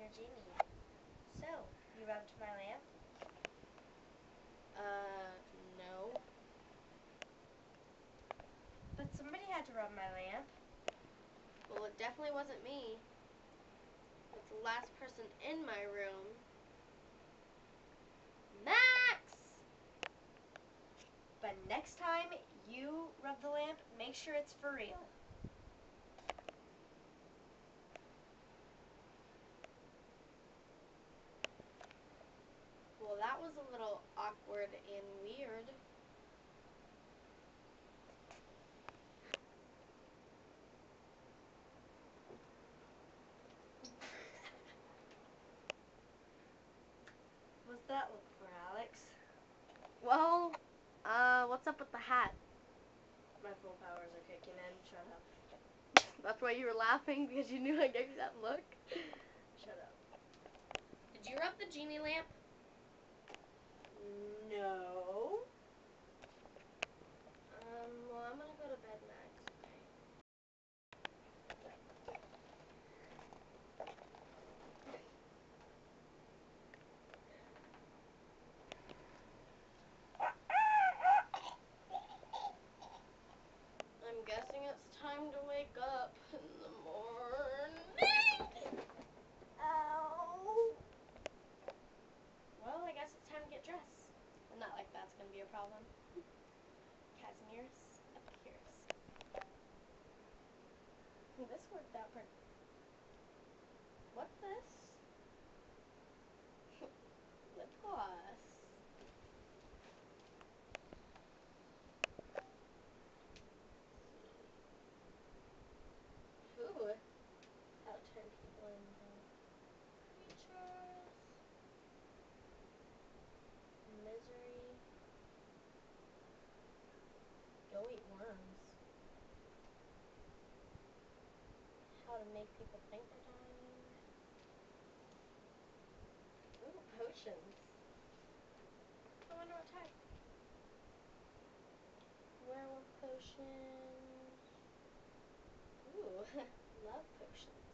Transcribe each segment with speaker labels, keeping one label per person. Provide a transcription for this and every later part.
Speaker 1: a genie. So, you rubbed my lamp?
Speaker 2: No.
Speaker 1: But somebody had to rub my lamp.
Speaker 2: Well, it definitely wasn't me. It's the last person in my room. Max!
Speaker 1: But next time you rub the lamp, make sure it's for real.
Speaker 2: Well, that was a little awkward and weird.
Speaker 1: What's that look for, Alex?
Speaker 2: Well, what's up with the hat?
Speaker 1: My full powers are kicking in. Shut up.
Speaker 2: That's why you were laughing, because you knew I gave you that look?
Speaker 1: Shut up.
Speaker 2: Did you rub the genie lamp?
Speaker 1: No.
Speaker 2: Well, I'm gonna go to bed, Max. I'm guessing it's time to wake up in the morning.
Speaker 1: Ow.
Speaker 2: Well, I guess it's time to get dressed. And not like that's gonna be a problem. Casimir's appears. This worked out pretty. What's this? Lip gloss. Ooh. How to turn people into creatures. Misery. Go eat worms. How to make people think they're dying. Ooh, potions. I wonder what type. Werewolf potions. Ooh, love potions.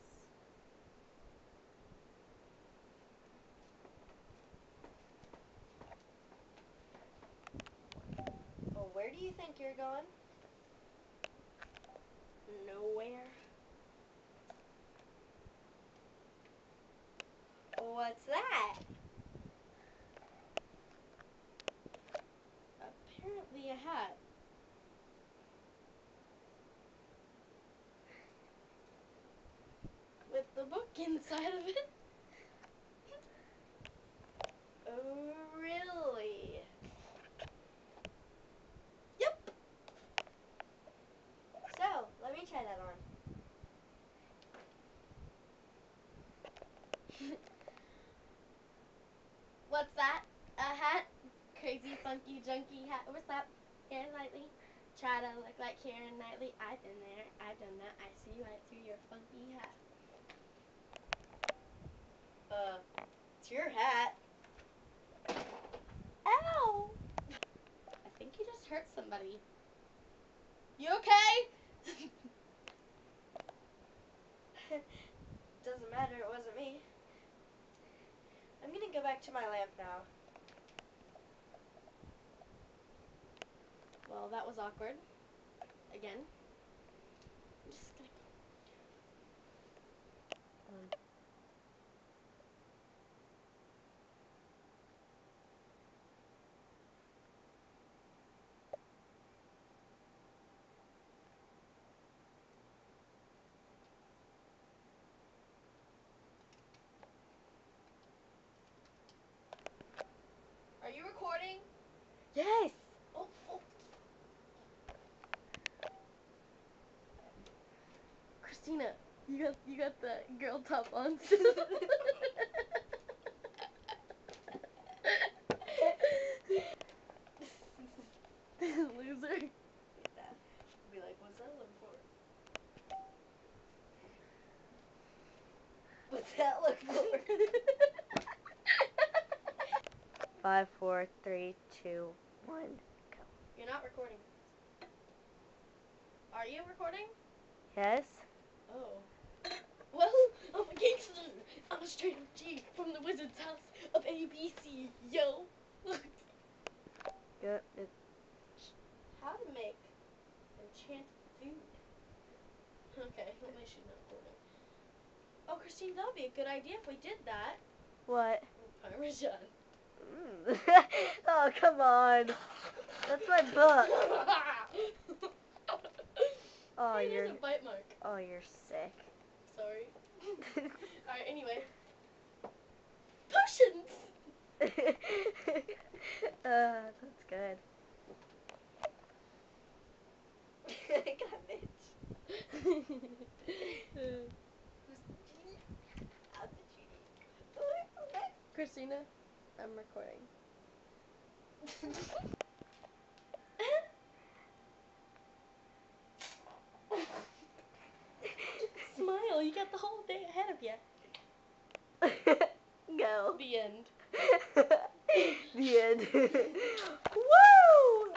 Speaker 1: Well, where do you think you're going?
Speaker 2: Nowhere.
Speaker 1: What's that?
Speaker 2: Apparently a hat. With the book inside of it.
Speaker 1: Oh, really?
Speaker 2: Yep.
Speaker 1: So, let me try that on.
Speaker 2: What's that? A hat? Crazy, funky, junky hat. What's that? Keira Knightley. Try to look like Keira Knightley. I've been there. I've done that. I see right through your funky hat.
Speaker 1: It's your hat.
Speaker 2: Ow! I think you just hurt somebody. You okay?
Speaker 1: Doesn't matter, it wasn't me. I'm gonna go back to my lamp now.
Speaker 2: Well, that was awkward. Again. I'm just gonna go. Are you recording?
Speaker 1: Yes!
Speaker 2: Oh. Christina, you got the girl top on. Loser.
Speaker 1: Yeah. Be like, what's that look for? What's that look for? 5, 4, 3, 2, 1, go.
Speaker 2: You're not recording. Are you recording?
Speaker 1: Yes?
Speaker 2: Oh. Well, I'm a gangster. I'm a Trainer G from the Wizard's House of ABC, yo.
Speaker 3: Yep. It,
Speaker 2: How to make enchanted food. Okay, let me shoot that recording. Oh, Christine, that would be a good idea if we did that.
Speaker 3: what?
Speaker 2: Parmesan.
Speaker 3: Oh, come on. That's my book. Oh,
Speaker 2: Hey,
Speaker 3: you're.
Speaker 2: there's a bite mark.
Speaker 3: Oh, you're sick.
Speaker 2: Sorry. Alright, anyway. Potions!
Speaker 3: That's good.
Speaker 1: I got Mitch. I'm the genie.
Speaker 2: Christina, I'm recording. Smile, you got the whole day ahead of you.
Speaker 3: Go.
Speaker 2: The end.
Speaker 3: The end.
Speaker 2: Woo!